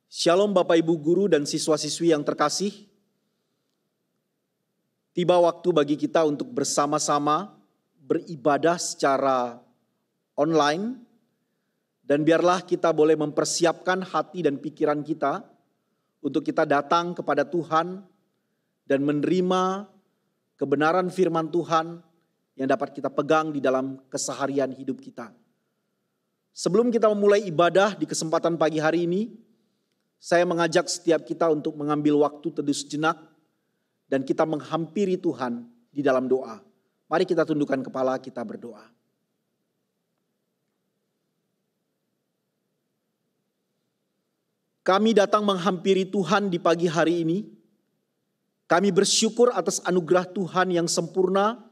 Shalom Bapak Ibu Guru dan siswa-siswi yang terkasih. Tiba waktu bagi kita untuk bersama-sama beribadah secara online. Dan biarlah kita boleh mempersiapkan hati dan pikiran kita untuk kita datang kepada Tuhan dan menerima kebenaran firman Tuhan yang dapat kita pegang di dalam keseharian hidup kita. Sebelum kita memulai ibadah di kesempatan pagi hari ini, saya mengajak setiap kita untuk mengambil waktu teduh sejenak dan kita menghampiri Tuhan di dalam doa. Mari kita tundukkan kepala, kita berdoa. Kami datang menghampiri Tuhan di pagi hari ini. Kami bersyukur atas anugerah Tuhan yang sempurna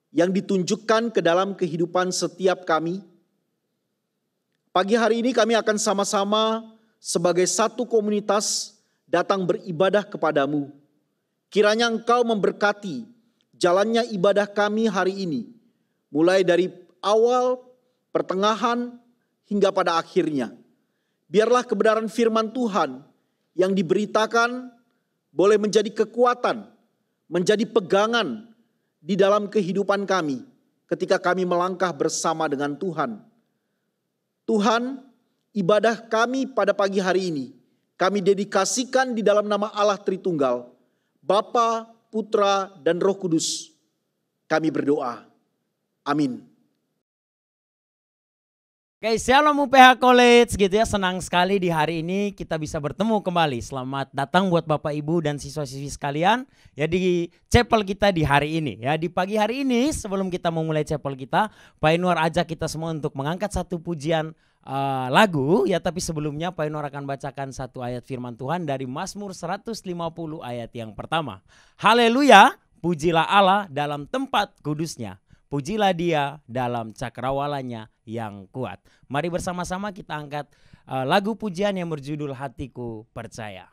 yang ditunjukkan ke dalam kehidupan setiap kami. Pagi hari ini kami akan sama-sama sebagai satu komunitas datang beribadah kepadamu. Kiranya Engkau memberkati jalannya ibadah kami hari ini. Mulai dari awal, pertengahan, hingga pada akhirnya. Biarlah kebenaran firman Tuhan yang diberitakan boleh menjadi kekuatan, menjadi pegangan di dalam kehidupan kami ketika kami melangkah bersama dengan Tuhan. Tuhan, ibadah kami pada pagi hari ini, kami dedikasikan di dalam nama Allah Tritunggal, Bapa, Putra, dan Roh Kudus. Kami berdoa. Amin. Oke, Shalom UPH College gitu ya. Senang sekali di hari ini kita bisa bertemu kembali. Selamat datang buat Bapak Ibu dan siswa-siswi sekalian ya di chapel kita di hari ini ya. Di pagi hari ini sebelum kita memulai chapel kita, Pak Inwar ajak kita semua untuk mengangkat satu pujian lagu ya, tapi sebelumnya Pak Inwar akan bacakan satu ayat firman Tuhan dari Mazmur 150 ayat yang pertama. Haleluya, pujilah Allah dalam tempat kudusnya, pujilah Dia dalam cakrawalanya yang kuat. Mari bersama-sama kita angkat lagu pujian yang berjudul Hatiku Percaya.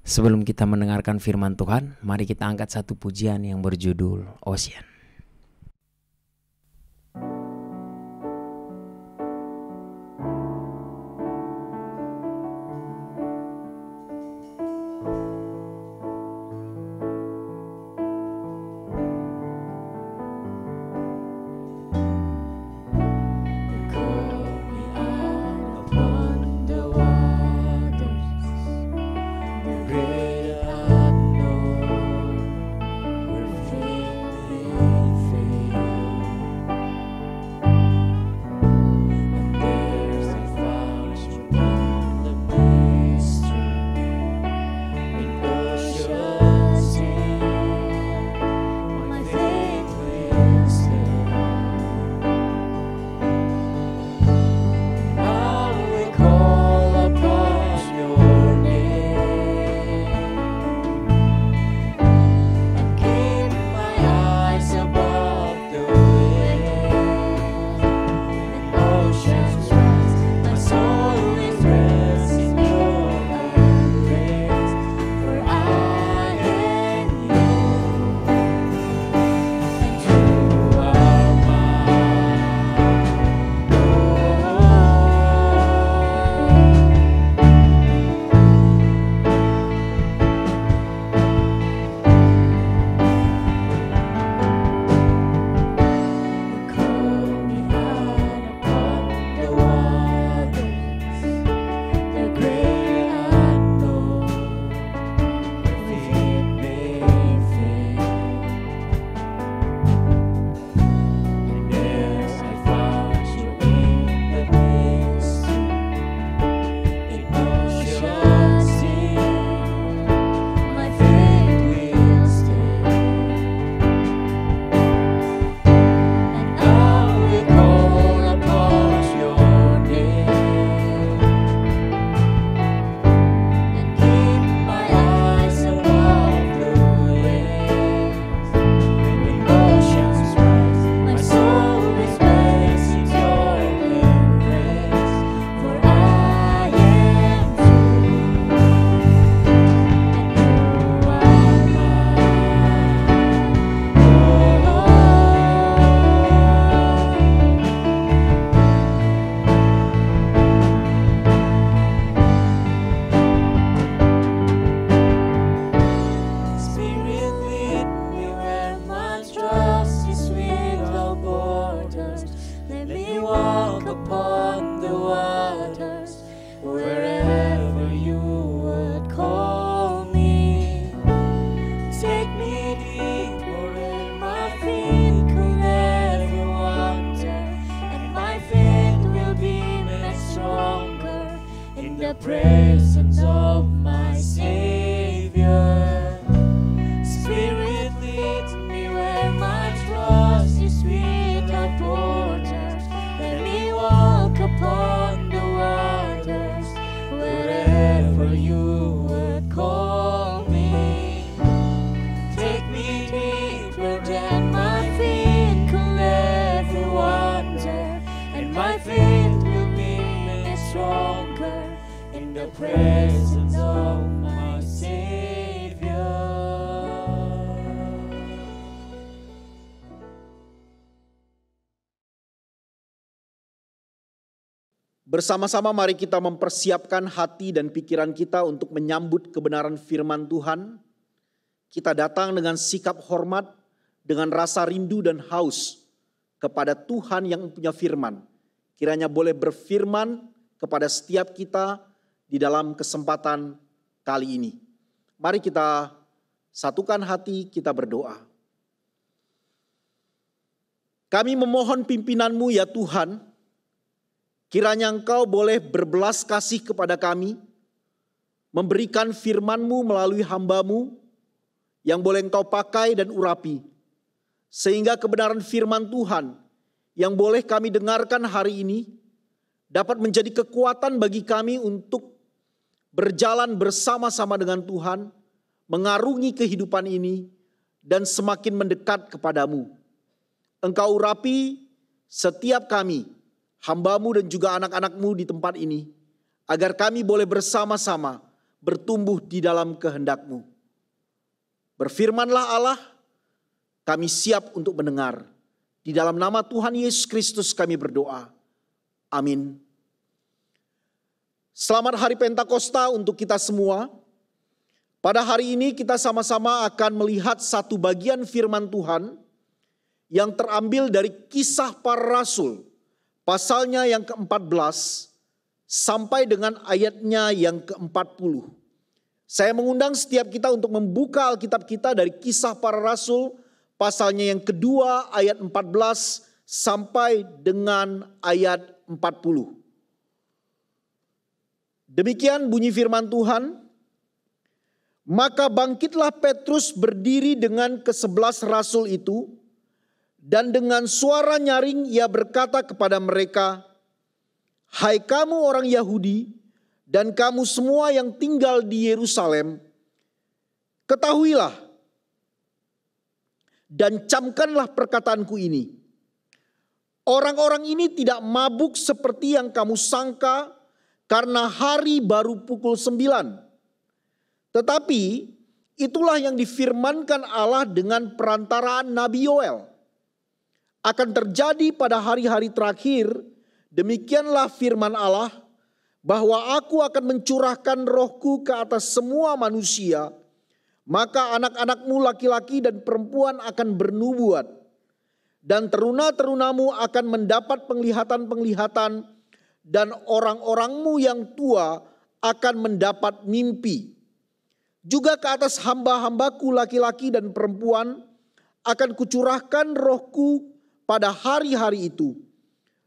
Sebelum kita mendengarkan firman Tuhan, mari kita angkat satu pujian yang berjudul Ocean. me walk upon the waters, wherever you would call me. Take me deeper where my feet could never wander, and my faith will be made stronger in the presence of my Savior. Spirit leads me where my trust is without borders. Let me walk upon the waters, wherever you would call me. Take me deeper than my feet could ever wander, and my faith will be made stronger in the presence of my Savior. Bersama-sama mari kita mempersiapkan hati dan pikiran kita untuk menyambut kebenaran firman Tuhan. Kita datang dengan sikap hormat, dengan rasa rindu dan haus kepada Tuhan yang punya firman. Kiranya boleh berfirman kepada setiap kita di dalam kesempatan kali ini. Mari kita satukan hati, kita berdoa. Kami memohon pimpinan-Mu ya Tuhan, kiranya Engkau boleh berbelas kasih kepada kami, memberikan firman-Mu melalui hamba-Mu yang boleh Engkau pakai dan urapi, sehingga kebenaran firman Tuhan yang boleh kami dengarkan hari ini dapat menjadi kekuatan bagi kami untuk berjalan bersama-sama dengan Tuhan, mengarungi kehidupan ini, dan semakin mendekat kepadamu. Engkau urapi setiap kami, hamba-Mu dan juga anak-anak-Mu di tempat ini, agar kami boleh bersama-sama bertumbuh di dalam kehendak-Mu. Berfirmanlah Allah, kami siap untuk mendengar. Di dalam nama Tuhan Yesus Kristus kami berdoa. Amin. Selamat Hari Pentakosta untuk kita semua. Pada hari ini kita sama-sama akan melihat satu bagian firman Tuhan yang terambil dari Kisah Para Rasul, pasalnya yang ke-14 sampai dengan ayatnya yang ke-40. Saya mengundang setiap kita untuk membuka Alkitab kita dari Kisah Para Rasul, pasalnya yang kedua ayat 14 sampai dengan ayat 40. Demikian bunyi firman Tuhan. Maka bangkitlah Petrus berdiri dengan ke-11 rasul itu, dan dengan suara nyaring ia berkata kepada mereka, "Hai kamu orang Yahudi dan kamu semua yang tinggal di Yerusalem, ketahuilah dan camkanlah perkataanku ini. Orang-orang ini tidak mabuk seperti yang kamu sangka karena hari baru pukul 9. Tetapi itulah yang difirmankan Allah dengan perantaraan Nabi Yoel. Akan terjadi pada hari-hari terakhir, demikianlah firman Allah, bahwa aku akan mencurahkan rohku ke atas semua manusia, maka anak-anakmu laki-laki dan perempuan akan bernubuat, dan teruna-terunamu akan mendapat penglihatan-penglihatan, dan orang-orangmu yang tua akan mendapat mimpi. Juga ke atas hamba-hambaku laki-laki dan perempuan akan kucurahkan rohku pada hari-hari itu,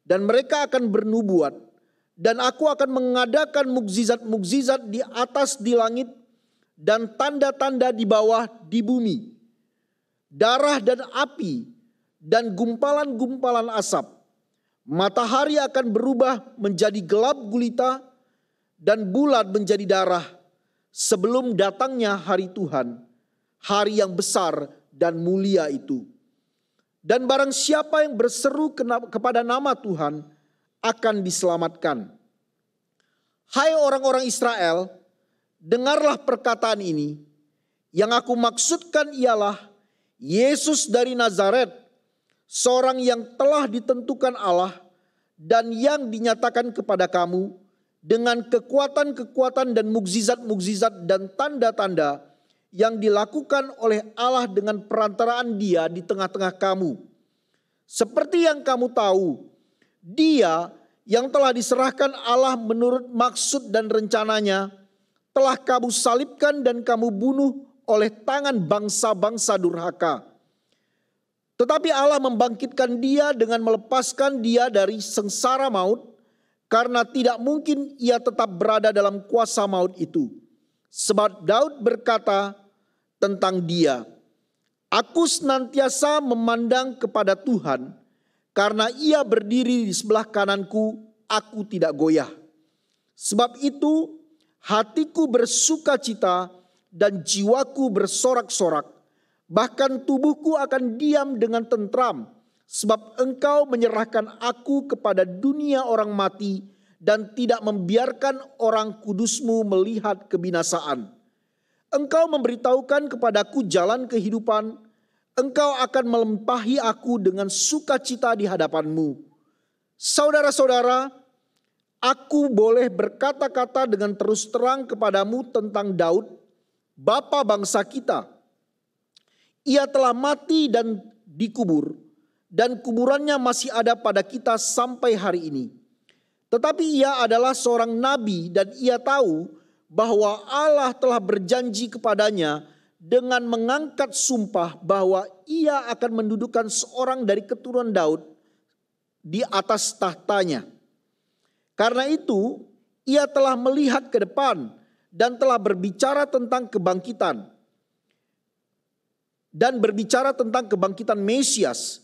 dan mereka akan bernubuat, dan aku akan mengadakan mukjizat-mukjizat di atas di langit dan tanda-tanda di bawah di bumi, darah dan api dan gumpalan-gumpalan asap. Matahari akan berubah menjadi gelap gulita dan bulan menjadi darah sebelum datangnya hari Tuhan, hari yang besar dan mulia itu. Dan barang siapa yang berseru kepada nama Tuhan akan diselamatkan. Hai orang-orang Israel, dengarlah perkataan ini. Yang aku maksudkan ialah Yesus dari Nazaret, seorang yang telah ditentukan Allah dan yang dinyatakan kepada kamu dengan kekuatan-kekuatan dan mukjizat-mukjizat dan tanda-tanda yang dilakukan oleh Allah dengan perantaraan Dia di tengah-tengah kamu. Seperti yang kamu tahu, Dia yang telah diserahkan Allah menurut maksud dan rencananya, telah kamu salibkan dan kamu bunuh oleh tangan bangsa-bangsa durhaka. Tetapi Allah membangkitkan dia dengan melepaskan dia dari sengsara maut, karena tidak mungkin ia tetap berada dalam kuasa maut itu. Sebab Daud berkata tentang dia, "Aku senantiasa memandang kepada Tuhan, karena ia berdiri di sebelah kananku, aku tidak goyah. Sebab itu hatiku bersuka cita dan jiwaku bersorak-sorak. Bahkan tubuhku akan diam dengan tentram. Sebab engkau menyerahkan aku kepada dunia orang mati dan tidak membiarkan orang kudusmu melihat kebinasaan. Engkau memberitahukan kepadaku jalan kehidupan. Engkau akan melimpahi aku dengan sukacita di hadapanmu." Saudara-saudara, aku boleh berkata-kata dengan terus terang kepadamu tentang Daud, bapa bangsa kita. Ia telah mati dan dikubur, dan kuburannya masih ada pada kita sampai hari ini. Tetapi ia adalah seorang nabi dan ia tahu bahwa Allah telah berjanji kepadanya dengan mengangkat sumpah bahwa ia akan mendudukan seorang dari keturunan Daud di atas tahtanya. Karena itu ia telah melihat ke depan dan telah berbicara tentang kebangkitan. Dan berbicara tentang kebangkitan Mesias.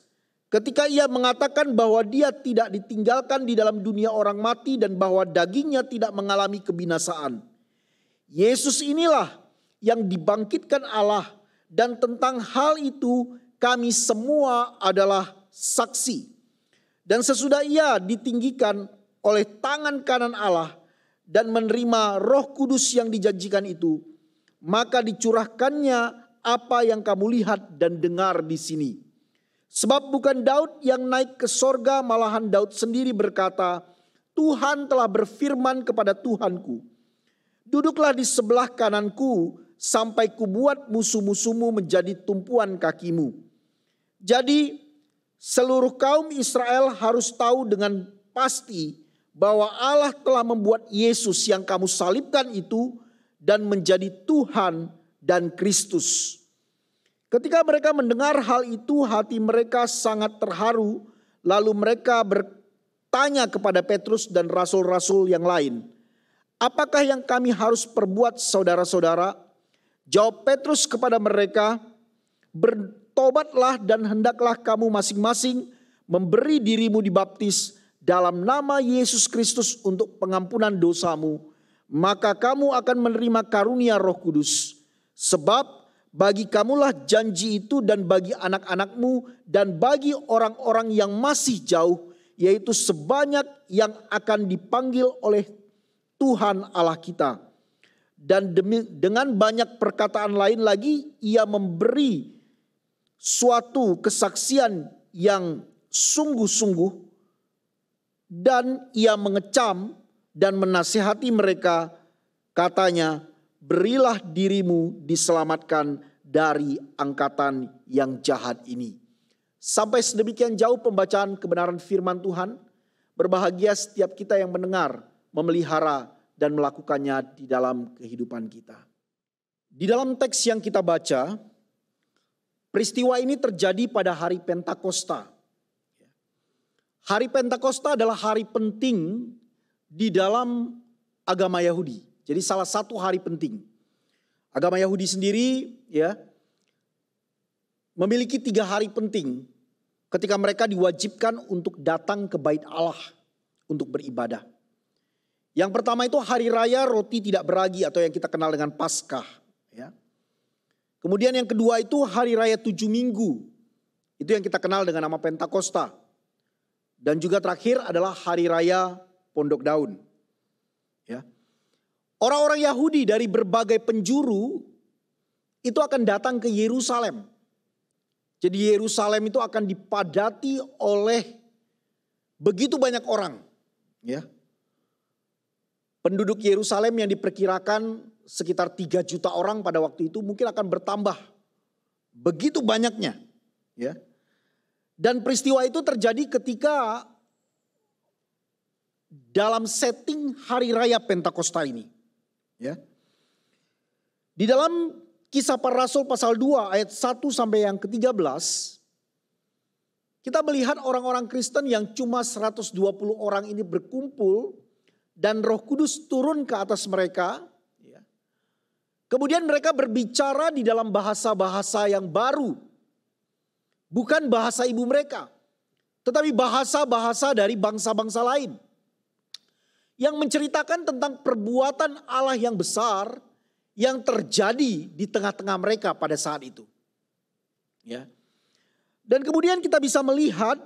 Ketika ia mengatakan bahwa dia tidak ditinggalkan di dalam dunia orang mati dan bahwa dagingnya tidak mengalami kebinasaan. Yesus inilah yang dibangkitkan Allah, dan tentang hal itu kami semua adalah saksi. Dan sesudah ia ditinggikan oleh tangan kanan Allah dan menerima Roh Kudus yang dijanjikan itu, maka dicurahkannya apa yang kamu lihat dan dengar di sini. Sebab bukan Daud yang naik ke sorga, malahan Daud sendiri berkata, "Tuhan telah berfirman kepada Tuhanku, duduklah di sebelah kananku sampai kubuat musuh-musuhmu menjadi tumpuan kakimu." Jadi seluruh kaum Israel harus tahu dengan pasti bahwa Allah telah membuat Yesus yang kamu salibkan itu dan menjadi Tuhan dan Kristus. Ketika mereka mendengar hal itu, hati mereka sangat terharu. Lalu mereka bertanya kepada Petrus dan rasul-rasul yang lain, "Apakah yang kami harus perbuat, saudara-saudara?" Jawab Petrus kepada mereka, "Bertobatlah dan hendaklah kamu masing-masing memberi dirimu dibaptis dalam nama Yesus Kristus untuk pengampunan dosamu. Maka kamu akan menerima karunia Roh Kudus. Sebab bagi kamulah janji itu dan bagi anak-anakmu dan bagi orang-orang yang masih jauh, yaitu sebanyak yang akan dipanggil oleh Tuhan Allah kita." Dan dengan banyak perkataan lain lagi ia memberi suatu kesaksian yang sungguh-sungguh, dan ia mengecam dan menasihati mereka, katanya, "Berilah dirimu diselamatkan dari angkatan yang jahat ini." Sampai sedemikian jauh pembacaan kebenaran firman Tuhan. Berbahagia setiap kita yang mendengar, memelihara, dan melakukannya di dalam kehidupan kita. Di dalam teks yang kita baca, peristiwa ini terjadi pada hari Pentakosta. Hari Pentakosta adalah hari penting di dalam agama Yahudi. Jadi salah satu hari penting. Agama Yahudi sendiri memiliki 3 hari penting ketika mereka diwajibkan untuk datang ke bait Allah untuk beribadah. Yang pertama itu hari raya roti tidak beragi atau yang kita kenal dengan Paskah. Kemudian yang kedua itu hari raya 7 minggu. Itu yang kita kenal dengan nama Pentakosta. Dan juga terakhir adalah hari raya Pondok Daun. Orang-orang Yahudi dari berbagai penjuru itu akan datang ke Yerusalem. Jadi Yerusalem itu akan dipadati oleh begitu banyak orang. Penduduk Yerusalem yang diperkirakan sekitar 3 juta orang pada waktu itu mungkin akan bertambah. Begitu banyaknya. Dan peristiwa itu terjadi ketika dalam setting hari raya Pentakosta ini. Ya. Di dalam Kisah Para Rasul pasal 2 ayat 1 sampai yang ke-13, kita melihat orang-orang Kristen yang cuma 120 orang ini berkumpul dan Roh Kudus turun ke atas mereka. Ya. Kemudian mereka berbicara di dalam bahasa-bahasa yang baru. Bukan bahasa ibu mereka, tetapi bahasa-bahasa dari bangsa-bangsa lain. Yang menceritakan tentang perbuatan Allah yang besar yang terjadi di tengah-tengah mereka pada saat itu. Ya. Dan kemudian kita bisa melihat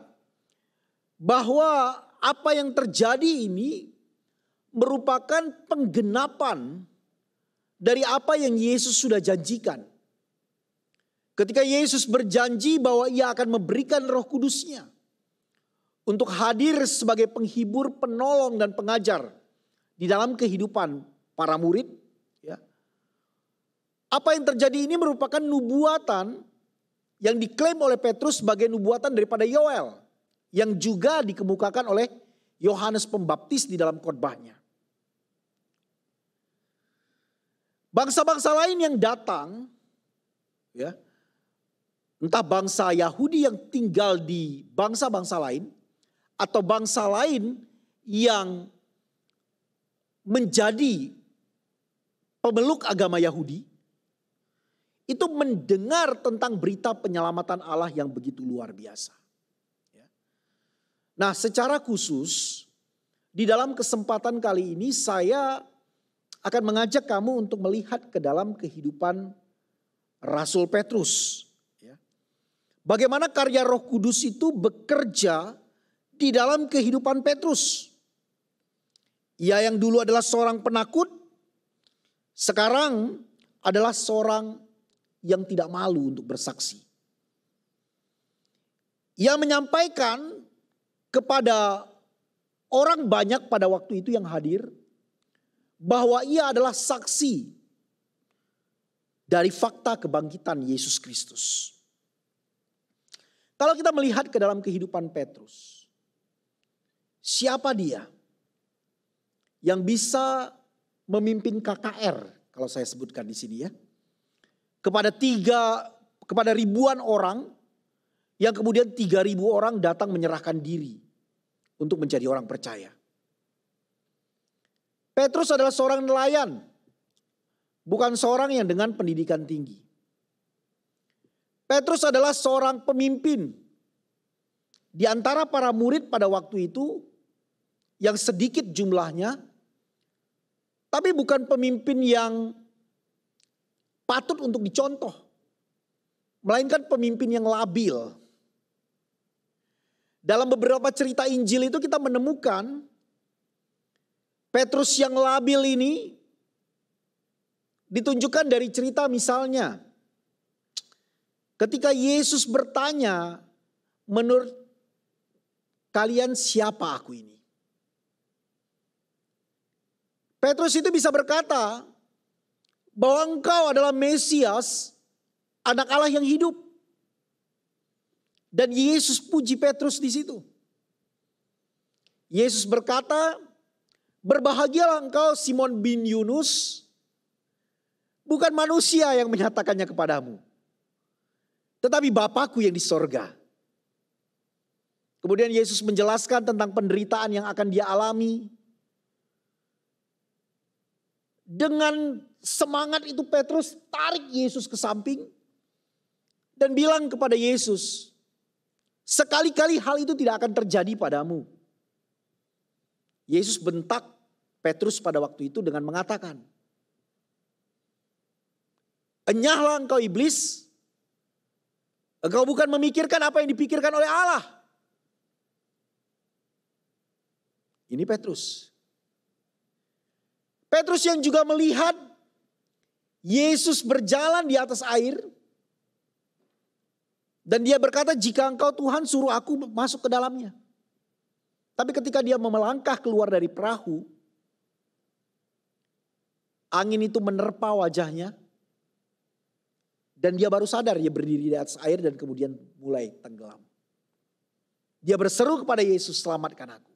bahwa apa yang terjadi ini merupakan penggenapan dari apa yang Yesus sudah janjikan. Ketika Yesus berjanji bahwa ia akan memberikan Roh Kudus-Nya untuk hadir sebagai penghibur, penolong dan pengajar di dalam kehidupan para murid. Ya. Apa yang terjadi ini merupakan nubuatan yang diklaim oleh Petrus sebagai nubuatan daripada Yoel, yang juga dikemukakan oleh Yohanes Pembaptis di dalam khotbahnya. Bangsa-bangsa lain yang datang, ya, entah bangsa Yahudi yang tinggal di bangsa-bangsa lain, atau bangsa lain yang menjadi pemeluk agama Yahudi, itu mendengar tentang berita penyelamatan Allah yang begitu luar biasa. Nah, secara khusus di dalam kesempatan kali ini saya akan mengajak kamu untuk melihat ke dalam kehidupan Rasul Petrus. Bagaimana karya Roh Kudus itu bekerja di dalam kehidupan Petrus. Ia yang dulu adalah seorang penakut, sekarang adalah seorang yang tidak malu untuk bersaksi. Ia menyampaikan kepada orang banyak pada waktu itu yang hadir bahwa ia adalah saksi dari fakta kebangkitan Yesus Kristus. Kalau kita melihat ke dalam kehidupan Petrus, siapa dia yang bisa memimpin KKR kalau saya sebutkan di sini ya? Kepada ribuan orang yang kemudian 3.000 orang datang menyerahkan diri untuk menjadi orang percaya. Petrus adalah seorang nelayan, bukan seorang yang dengan pendidikan tinggi. Petrus adalah seorang pemimpin di antara para murid pada waktu itu yang sedikit jumlahnya, tapi bukan pemimpin yang patut untuk dicontoh, melainkan pemimpin yang labil. Dalam beberapa cerita Injil itu kita menemukan Petrus yang labil ini ditunjukkan dari cerita misalnya ketika Yesus bertanya, menurut kalian siapa aku ini? Petrus itu bisa berkata bahwa engkau adalah Mesias, anak Allah yang hidup. Dan Yesus puji Petrus di situ. Yesus berkata, berbahagialah engkau Simon bin Yunus, bukan manusia yang menyatakannya kepadamu, tetapi Bapakku yang di sorga. Kemudian Yesus menjelaskan tentang penderitaan yang akan dia alami. Dengan semangat itu Petrus tarik Yesus ke samping dan bilang kepada Yesus, sekali-kali hal itu tidak akan terjadi padamu. Yesus bentak Petrus pada waktu itu dengan mengatakan, enyahlah engkau iblis, engkau bukan memikirkan apa yang dipikirkan oleh Allah. Ini Petrus. Petrus yang juga melihat Yesus berjalan di atas air. Dan dia berkata, jika engkau Tuhan suruh aku masuk ke dalamnya. Tapi ketika dia melangkah keluar dari perahu, angin itu menerpa wajahnya. Dan dia baru sadar dia berdiri di atas air dan kemudian mulai tenggelam. Dia berseru kepada Yesus, selamatkan aku.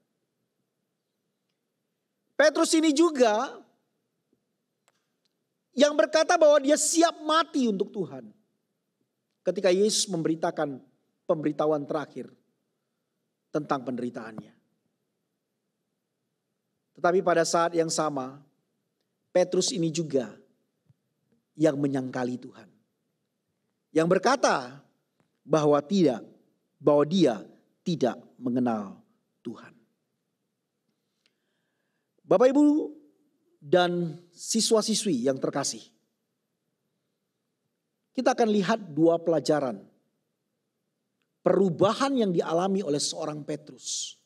Petrus ini juga yang berkata bahwa dia siap mati untuk Tuhan. Ketika Yesus memberitakan pemberitahuan terakhir tentang penderitaannya. Tetapi pada saat yang sama, Petrus ini juga yang menyangkali Tuhan. Yang berkata bahwa dia tidak mengenal Tuhan. Bapak Ibu dan siswa-siswi yang terkasih. Kita akan lihat dua pelajaran. Perubahan yang dialami oleh seorang Petrus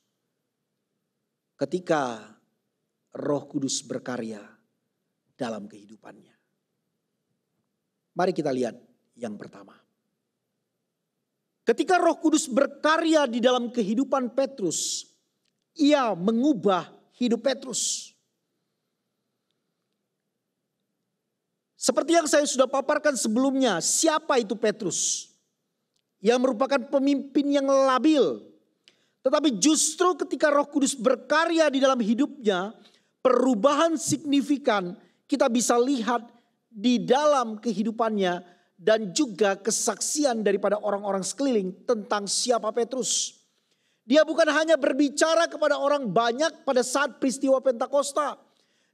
ketika Roh Kudus berkarya dalam kehidupannya. Mari kita lihat yang pertama. Ketika Roh Kudus berkarya di dalam kehidupan Petrus, ia mengubah hidup Petrus. Seperti yang saya sudah paparkan sebelumnya, siapa itu Petrus? Yang merupakan pemimpin yang labil. Tetapi justru ketika Roh Kudus berkarya di dalam hidupnya, perubahan signifikan kita bisa lihat di dalam kehidupannya dan juga kesaksian daripada orang-orang sekeliling tentang siapa Petrus. Dia bukan hanya berbicara kepada orang banyak pada saat peristiwa Pentakosta.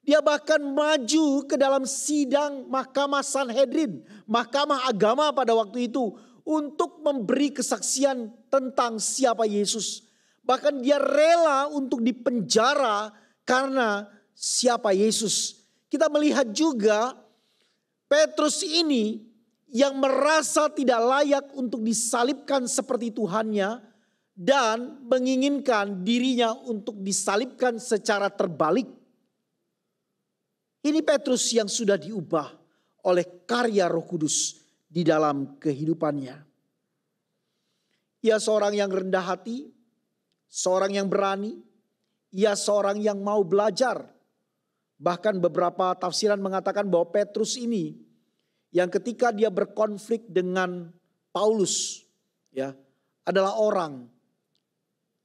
Dia bahkan maju ke dalam sidang Mahkamah Sanhedrin, mahkamah agama pada waktu itu, untuk memberi kesaksian tentang siapa Yesus. Bahkan dia rela untuk dipenjara karena siapa Yesus. Kita melihat juga Petrus ini yang merasa tidak layak untuk disalibkan seperti Tuhannya dan menginginkan dirinya untuk disalibkan secara terbalik. Ini Petrus yang sudah diubah oleh karya Roh Kudus di dalam kehidupannya. Ia seorang yang rendah hati, seorang yang berani, ia seorang yang mau belajar. Bahkan beberapa tafsiran mengatakan bahwa Petrus ini yang ketika dia berkonflik dengan Paulus ya adalah orang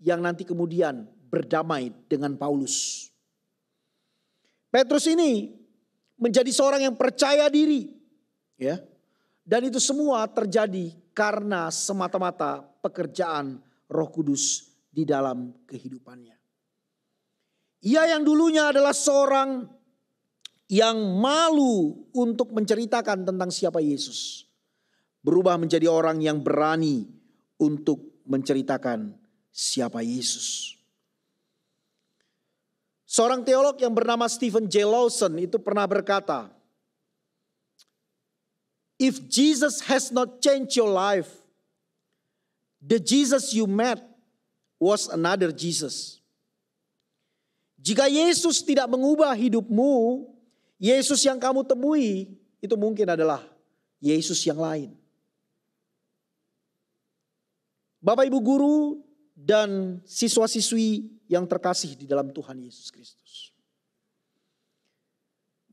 yang nanti kemudian berdamai dengan Paulus. Petrus ini menjadi seorang yang percaya diri ya. Dan itu semua terjadi karena semata-mata pekerjaan Roh Kudus di dalam kehidupannya. Ia yang dulunya adalah seorang yang malu untuk menceritakan tentang siapa Yesus, berubah menjadi orang yang berani untuk menceritakan siapa Yesus. Seorang teolog yang bernama Stephen J. Lawson itu pernah berkata, "If Jesus has not changed your life, the Jesus you met was another Jesus." Jika Yesus tidak mengubah hidupmu, Yesus yang kamu temui itu mungkin adalah Yesus yang lain. Bapak Ibu guru dan siswa-siswi yang terkasih di dalam Tuhan Yesus Kristus.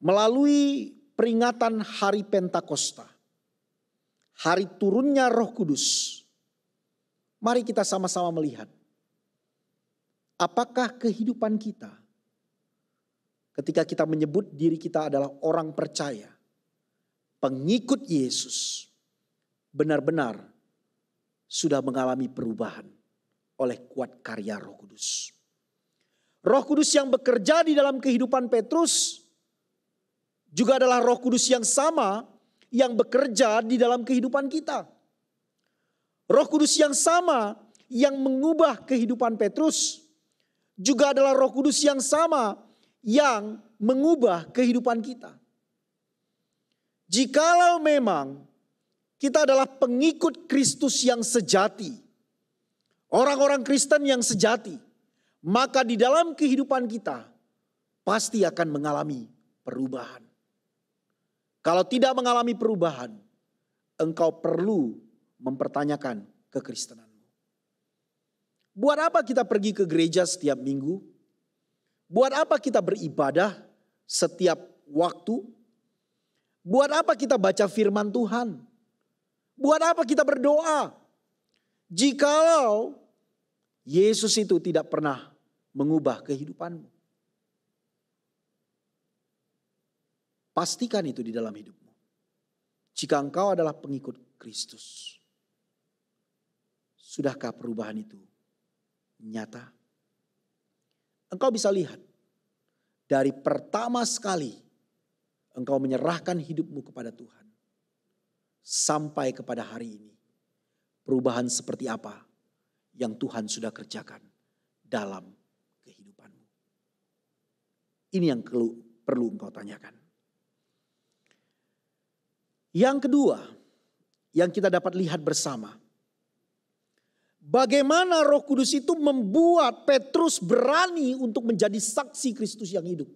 Melalui peringatan hari Pentakosta, hari turunnya Roh Kudus, mari kita sama-sama melihat apakah kehidupan kita ketika kita menyebut diri kita adalah orang percaya, pengikut Yesus, benar-benar sudah mengalami perubahan oleh kuat karya Roh Kudus. Roh Kudus yang bekerja di dalam kehidupan Petrus juga adalah Roh Kudus yang sama yang bekerja di dalam kehidupan kita. Roh Kudus yang sama yang mengubah kehidupan Petrus juga adalah Roh Kudus yang sama yang mengubah kehidupan kita. Jikalau memang kita adalah pengikut Kristus yang sejati, orang-orang Kristen yang sejati, maka di dalam kehidupan kita pasti akan mengalami perubahan. Kalau tidak mengalami perubahan, engkau perlu mempertanyakan kekristenanmu. Buat apa kita pergi ke gereja setiap minggu? Buat apa kita beribadah setiap waktu? Buat apa kita baca firman Tuhan? Buat apa kita berdoa? Jikalau Yesus itu tidak pernah mengubah kehidupanmu. Pastikan itu di dalam hidupmu. Jika engkau adalah pengikut Kristus, sudahkah perubahan itu nyata? Engkau bisa lihat dari pertama sekali engkau menyerahkan hidupmu kepada Tuhan sampai kepada hari ini, perubahan seperti apa yang Tuhan sudah kerjakan dalam kehidupanmu. Ini yang perlu engkau tanyakan. Yang kedua yang kita dapat lihat bersama, bagaimana Roh Kudus itu membuat Petrus berani untuk menjadi saksi Kristus yang hidup.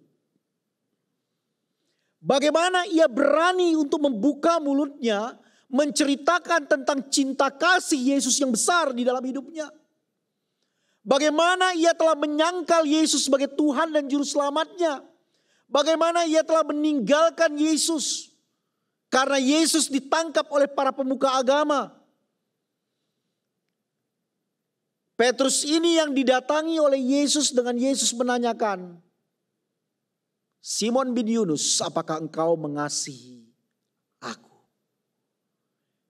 Bagaimana ia berani untuk membuka mulutnya, menceritakan tentang cinta kasih Yesus yang besar di dalam hidupnya. Bagaimana ia telah menyangkal Yesus sebagai Tuhan dan Juru Selamatnya. Bagaimana ia telah meninggalkan Yesus karena Yesus ditangkap oleh para pemuka agama. Petrus ini yang didatangi oleh Yesus dengan Yesus menanyakan, Simon bin Yunus, apakah engkau mengasihi aku?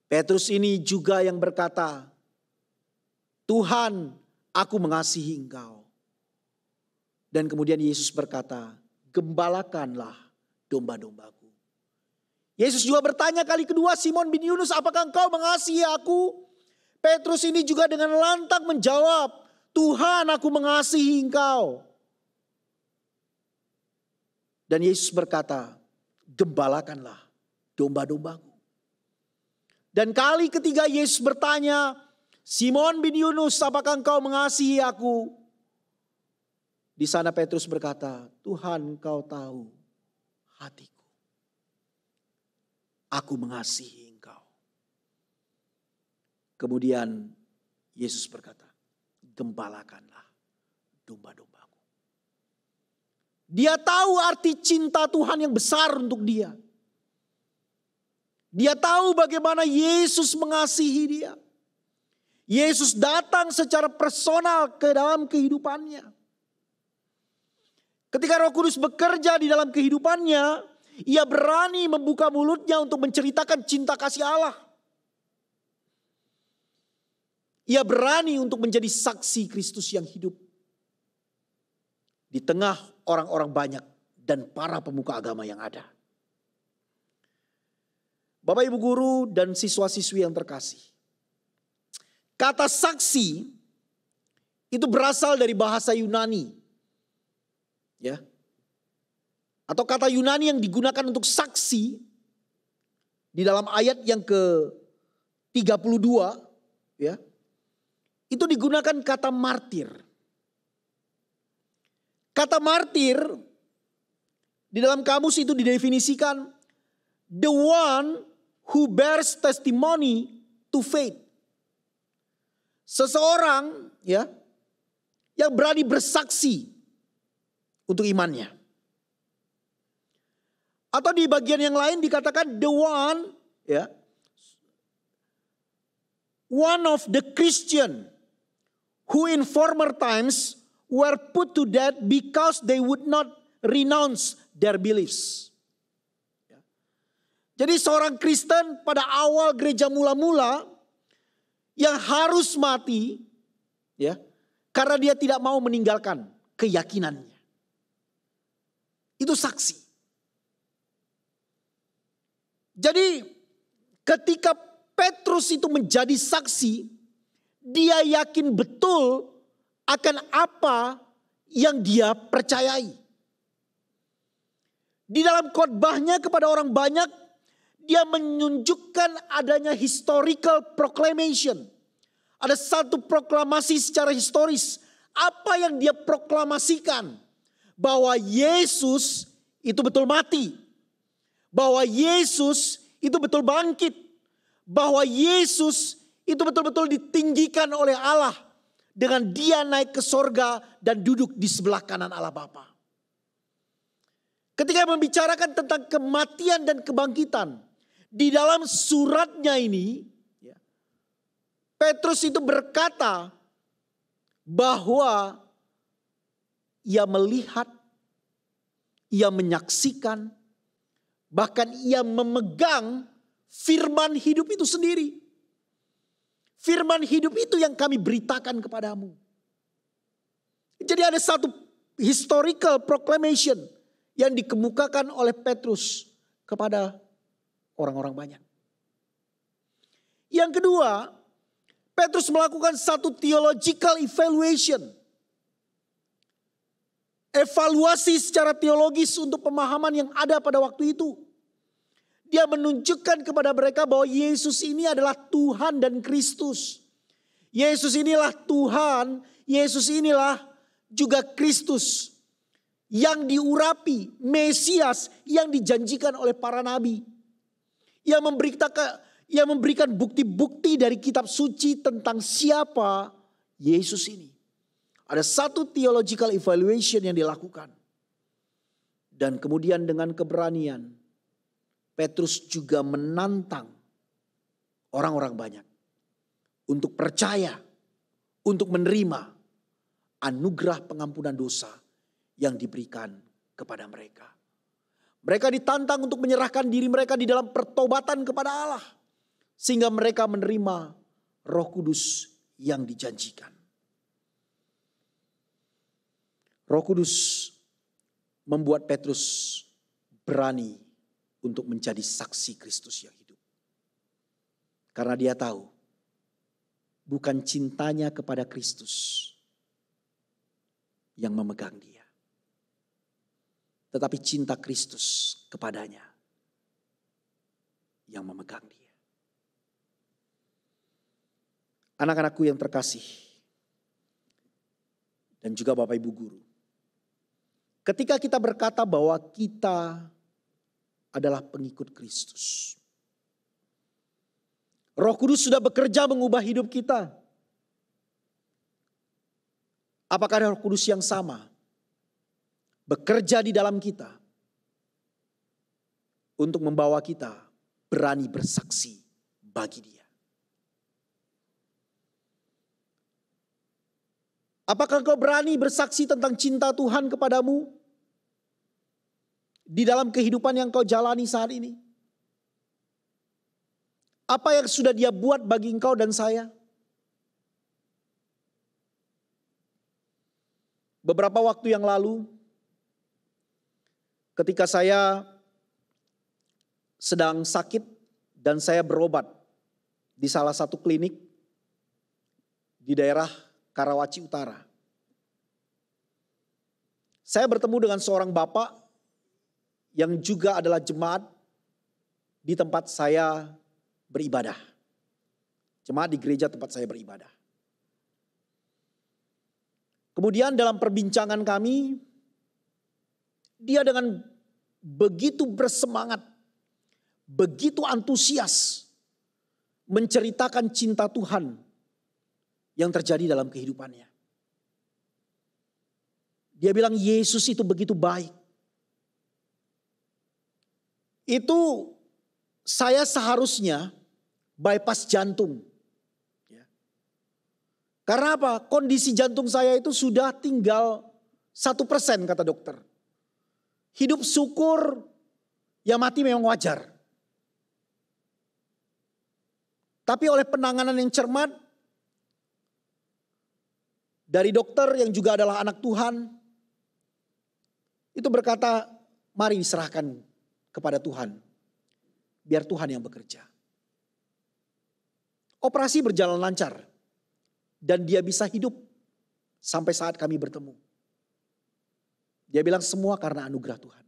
Petrus ini juga yang berkata, Tuhan, aku mengasihi engkau. Dan kemudian Yesus berkata, gembalakanlah domba-dombaku. Yesus juga bertanya kali kedua, Simon bin Yunus, apakah engkau mengasihi aku? Petrus ini juga dengan lantang menjawab, Tuhan, aku mengasihi engkau. Dan Yesus berkata, gembalakanlah domba-dombaku. Dan kali ketiga Yesus bertanya, Simon bin Yunus, apakah engkau mengasihi aku? Di sana Petrus berkata, Tuhan, engkau tahu hatiku. Aku mengasihi engkau. Kemudian Yesus berkata, gembalakanlah domba-dombaku. Dia tahu arti cinta Tuhan yang besar untuk dia. Dia tahu bagaimana Yesus mengasihi dia. Yesus datang secara personal ke dalam kehidupannya. Ketika Roh Kudus bekerja di dalam kehidupannya, ia berani membuka mulutnya untuk menceritakan cinta kasih Allah. Ia berani untuk menjadi saksi Kristus yang hidup di tengah orang-orang banyak dan para pemuka agama yang ada. Bapak, Ibu guru dan siswa-siswi yang terkasih, kata saksi itu berasal dari bahasa Yunani. Ya. Atau kata Yunani yang digunakan untuk saksi di dalam ayat yang ke-32, ya. Itu digunakan kata martir. Kata martir di dalam kamus itu didefinisikan the one who bears testimony to faith. Seseorang, ya, yang berani bersaksi untuk imannya. Atau di bagian yang lain dikatakan the one, ya, one of the Christian who in former times were put to death because they would not renounce their beliefs. Jadi seorang Kristen pada awal gereja mula-mula yang harus mati, ya, karena dia tidak mau meninggalkan keyakinannya. Itu saksi. Jadi ketika Petrus itu menjadi saksi, dia yakin betul akan apa yang dia percayai. Di dalam khotbahnya kepada orang banyak, dia menunjukkan adanya historical proclamation. Ada satu proklamasi secara historis. Apa yang dia proklamasikan? Bahwa Yesus itu betul mati. Bahwa Yesus itu betul bangkit. Bahwa Yesus itu betul-betul ditinggikan oleh Allah. Dengan dia naik ke sorga dan duduk di sebelah kanan Allah Bapa. Ketika membicarakan tentang kematian dan kebangkitan. Di dalam suratnya ini, Petrus itu berkata bahwa ia melihat, ia menyaksikan Bahkan ia memegang firman hidup itu sendiri. Firman hidup itu yang kami beritakan kepadamu. Jadi ada satu historical proclamation yang dikemukakan oleh Petrus kepada orang-orang banyak. Yang kedua, Petrus melakukan satu theological evaluation. Evaluasi secara teologis untuk pemahaman yang ada pada waktu itu. Dia menunjukkan kepada mereka bahwa Yesus ini adalah Tuhan dan Kristus. Yesus inilah Tuhan, Yesus inilah juga Kristus. Yang diurapi, Mesias yang dijanjikan oleh para nabi. Yang memberikan bukti-bukti dari kitab suci tentang siapa Yesus ini. Ada satu theological evaluation yang dilakukan. Dan kemudian dengan keberanian, Petrus juga menantang orang-orang banyak untuk percaya, untuk menerima anugerah pengampunan dosa yang diberikan kepada mereka. Mereka ditantang untuk menyerahkan diri mereka di dalam pertobatan kepada Allah. Sehingga mereka menerima Roh Kudus yang dijanjikan. Roh Kudus membuat Petrus berani untuk menjadi saksi Kristus yang hidup. Karena dia tahu bukan cintanya kepada Kristus yang memegang dia. Tetapi cinta Kristus kepadanya yang memegang dia. Anak-anakku yang terkasih dan juga Bapak Ibu Guru. Ketika kita berkata bahwa kita adalah pengikut Kristus. Roh Kudus sudah bekerja mengubah hidup kita. Apakah Roh Kudus yang sama bekerja di dalam kita untuk membawa kita berani bersaksi bagi Dia? Apakah engkau berani bersaksi tentang cinta Tuhan kepadamu di dalam kehidupan yang kau jalani saat ini? Apa yang sudah Dia buat bagi engkau dan saya? Beberapa waktu yang lalu, ketika saya sedang sakit dan saya berobat di salah satu klinik di daerah Karawaci Utara. Saya bertemu dengan seorang bapak yang juga adalah jemaat di tempat saya beribadah. Jemaat di gereja tempat saya beribadah. Kemudian dalam perbincangan kami, dia dengan begitu bersemangat, begitu antusias menceritakan cinta Tuhan yang terjadi dalam kehidupannya. Dia bilang Yesus itu begitu baik. Itu saya seharusnya bypass jantung. Karena apa? Kondisi jantung saya itu sudah tinggal 1% kata dokter. Hidup syukur, ya mati memang wajar. Tapi oleh penanganan yang cermat, dari dokter yang juga adalah anak Tuhan, itu berkata, mari diserahkan kepada Tuhan. Biar Tuhan yang bekerja. Operasi berjalan lancar. Dan dia bisa hidup sampai saat kami bertemu. Dia bilang semua karena anugerah Tuhan.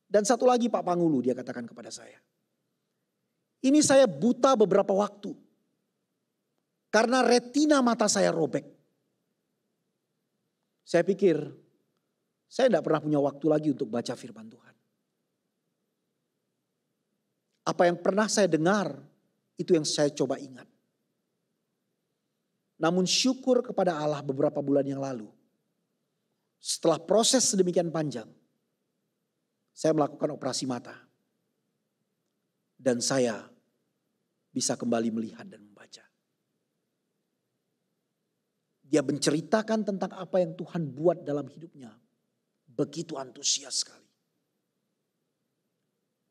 Dan satu lagi Pak Pangulu dia katakan kepada saya. Ini saya buta beberapa waktu. Karena retina mata saya robek. Saya pikir, saya tidak pernah punya waktu lagi untuk baca firman Tuhan. Apa yang pernah saya dengar, itu yang saya coba ingat. Namun syukur kepada Allah beberapa bulan yang lalu. Setelah proses sedemikian panjang, saya melakukan operasi mata. Dan saya bisa kembali melihat dan membaca. Dia menceritakan tentang apa yang Tuhan buat dalam hidupnya. Begitu antusias sekali.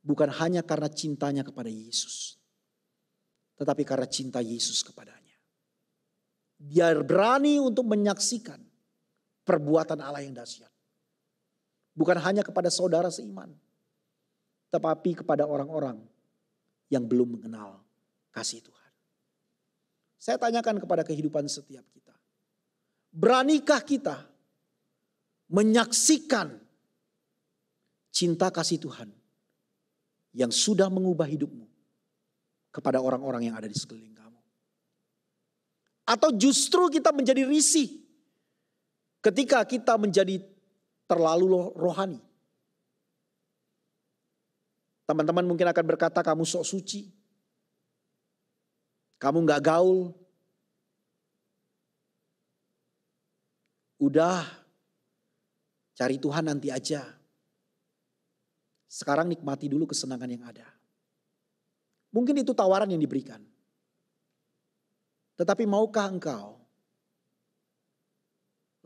bukan hanya karena cintanya kepada Yesus, tetapi karena cinta Yesus kepadanya. Dia berani untuk menyaksikan perbuatan Allah yang dahsyat. Bukan hanya kepada saudara seiman, tetapi kepada orang-orang yang belum mengenal kasih Tuhan. Saya tanyakan kepada kehidupan setiap kita. Beranikah kita menyaksikan cinta kasih Tuhan yang sudah mengubah hidupmu kepada orang-orang yang ada di sekeliling kamu? Atau justru kita menjadi risih ketika kita menjadi terlalu rohani? Teman-teman mungkin akan berkata kamu sok suci, kamu gak gaul. Udah, cari Tuhan nanti aja. Sekarang nikmati dulu kesenangan yang ada. Mungkin itu tawaran yang diberikan. Tetapi maukah engkau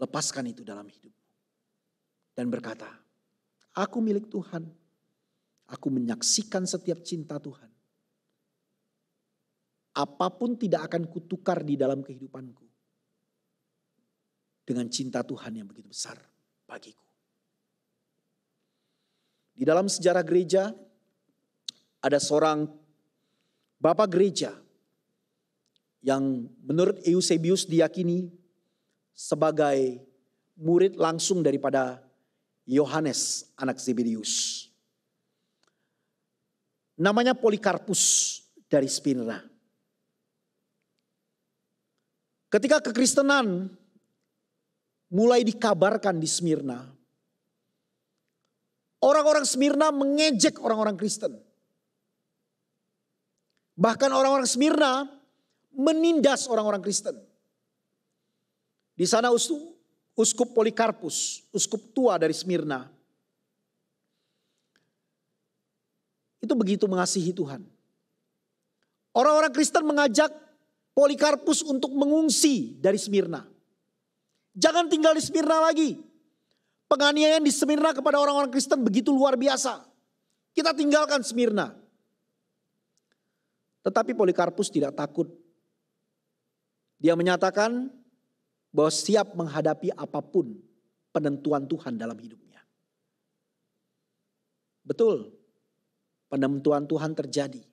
lepaskan itu dalam hidupmu dan berkata, aku milik Tuhan. Aku menyaksikan setiap cinta Tuhan. Apapun tidak akan kutukar di dalam kehidupanku dengan cinta Tuhan yang begitu besar bagiku. Di dalam sejarah gereja ada seorang bapak gereja yang menurut Eusebius diyakini sebagai murid langsung daripada Yohanes anak Zebedeus. Namanya Polikarpus dari Smyrna. Ketika kekristenan mulai dikabarkan di Smyrna, orang-orang Smyrna mengejek orang-orang Kristen. Bahkan orang-orang Smyrna menindas orang-orang Kristen. Di sana uskup Polikarpus, uskup tua dari Smyrna, itu begitu mengasihi Tuhan. Orang-orang Kristen mengajak Polikarpus untuk mengungsi dari Smyrna. Jangan tinggal di Smyrna lagi. Penganiayaan di Smyrna kepada orang-orang Kristen begitu luar biasa. Kita tinggalkan Smyrna. Tetapi Polikarpus tidak takut. Dia menyatakan bahwa siap menghadapi apapun penentuan Tuhan dalam hidupnya. Betul. Penentuan Tuhan terjadi.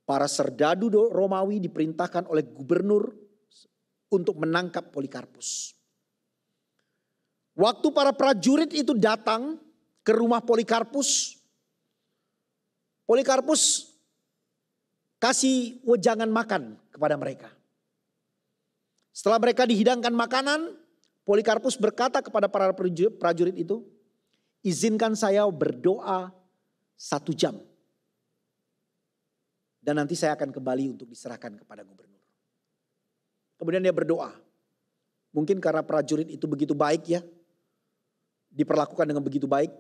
Para serdadu Romawi diperintahkan oleh gubernur untuk menangkap Polikarpus. Waktu para prajurit itu datang ke rumah Polikarpus, Polikarpus kasih wejangan makan kepada mereka. Setelah mereka dihidangkan makanan, Polikarpus berkata kepada para prajurit itu, izinkan saya berdoa 1 jam. Dan nanti saya akan kembali untuk diserahkan kepada gubernur. Kemudian dia berdoa. Mungkin karena prajurit itu begitu baik ya. Diperlakukan dengan begitu baik.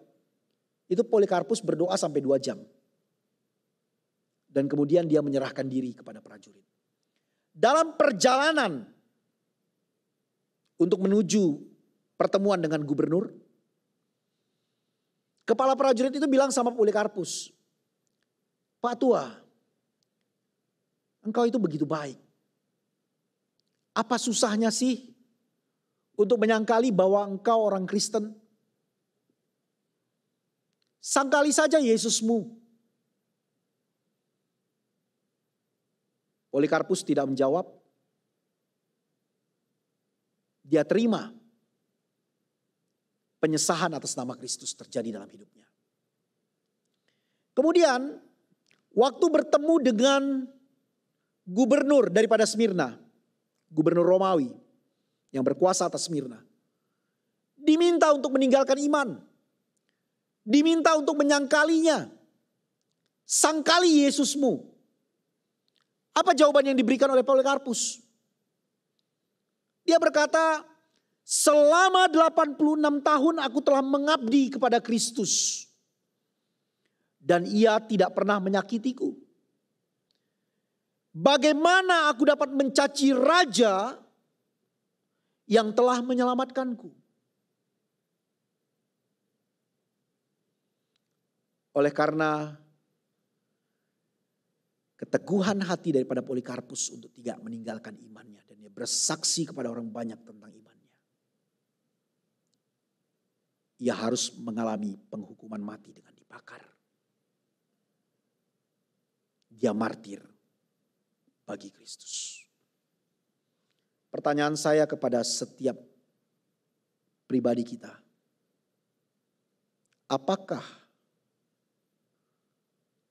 Itu Polikarpus berdoa sampai 2 jam. Dan kemudian dia menyerahkan diri kepada prajurit. Dalam perjalanan untuk menuju pertemuan dengan gubernur, kepala prajurit itu bilang sama Polikarpus, Pak Tua, engkau itu begitu baik. Apa susahnya sih untuk menyangkali bahwa engkau orang Kristen? Sangkali saja Yesusmu. Polikarpus tidak menjawab. Dia terima penyesahan atas nama Kristus terjadi dalam hidupnya. Kemudian waktu bertemu dengan gubernur daripada Smyrna, gubernur Romawi yang berkuasa atas Smyrna, diminta untuk meninggalkan iman. Diminta untuk menyangkalinya. Sangkali Yesusmu. Apa jawaban yang diberikan oleh Polikarpus? Dia berkata, selama 86 tahun aku telah mengabdi kepada Kristus. Dan ia tidak pernah menyakitiku. Bagaimana aku dapat mencaci raja yang telah menyelamatkanku? Oleh karena keteguhan hati daripada Polikarpus untuk tidak meninggalkan imannya. Dan dia bersaksi kepada orang banyak tentang imannya. Ia harus mengalami penghukuman mati dengan dibakar. Dia martir bagi Kristus. Pertanyaan saya kepada setiap pribadi kita. Apakah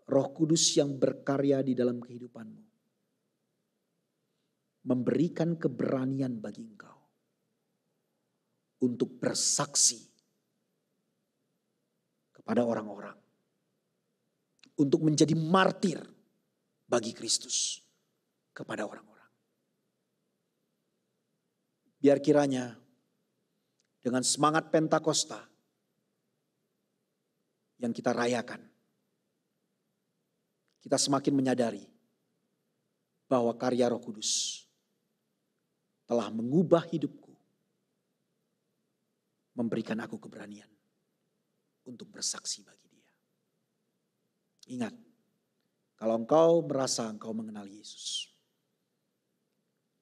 Roh Kudus yang berkarya di dalam kehidupanmu memberikan keberanian bagi engkau untuk bersaksi kepada orang-orang, untuk menjadi martir bagi Kristus kepada orang-orang. Biar kiranya dengan semangat Pentakosta yang kita rayakan, kita semakin menyadari bahwa karya Roh Kudus telah mengubah hidupku, memberikan aku keberanian untuk bersaksi bagi Dia. Ingat, kalau engkau merasa engkau mengenal Yesus,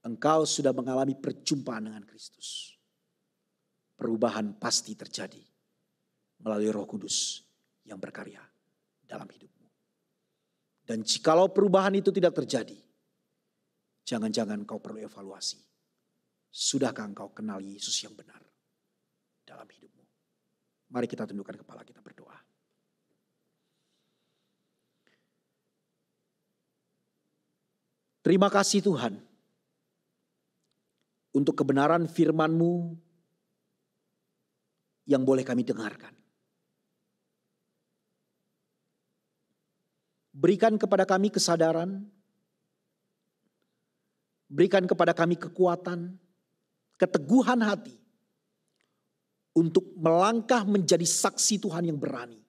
engkau sudah mengalami perjumpaan dengan Kristus, perubahan pasti terjadi melalui Roh Kudus yang berkarya dalam hidupmu. Dan jikalau perubahan itu tidak terjadi, jangan-jangan kau perlu evaluasi. Sudahkah engkau kenal Yesus yang benar dalam hidupmu? Mari kita tundukkan kepala kita berdoa. Terima kasih Tuhan untuk kebenaran firman-Mu yang boleh kami dengarkan. Berikan kepada kami kesadaran, berikan kepada kami kekuatan, keteguhan hati untuk melangkah menjadi saksi Tuhan yang berani.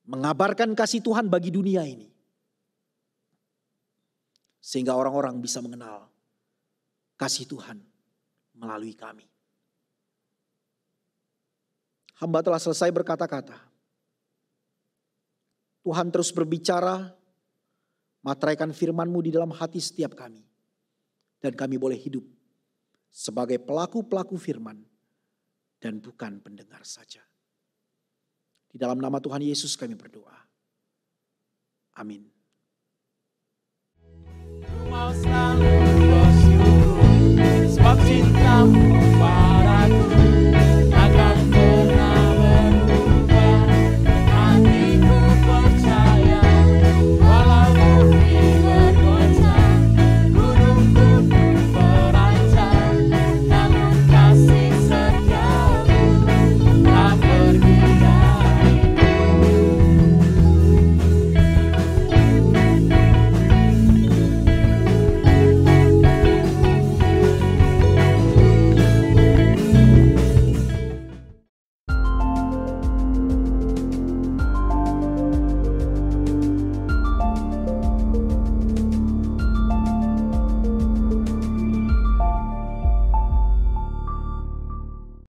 Mengabarkan kasih Tuhan bagi dunia ini. Sehingga orang-orang bisa mengenal kasih Tuhan melalui kami. Hamba telah selesai berkata-kata. Tuhan terus berbicara, materaikan firman-Mu di dalam hati setiap kami. Dan kami boleh hidup sebagai pelaku-pelaku firman dan bukan pendengar saja. Di dalam nama Tuhan Yesus kami berdoa. Amin. Mau selalu bersyukur sebab cinta-Mu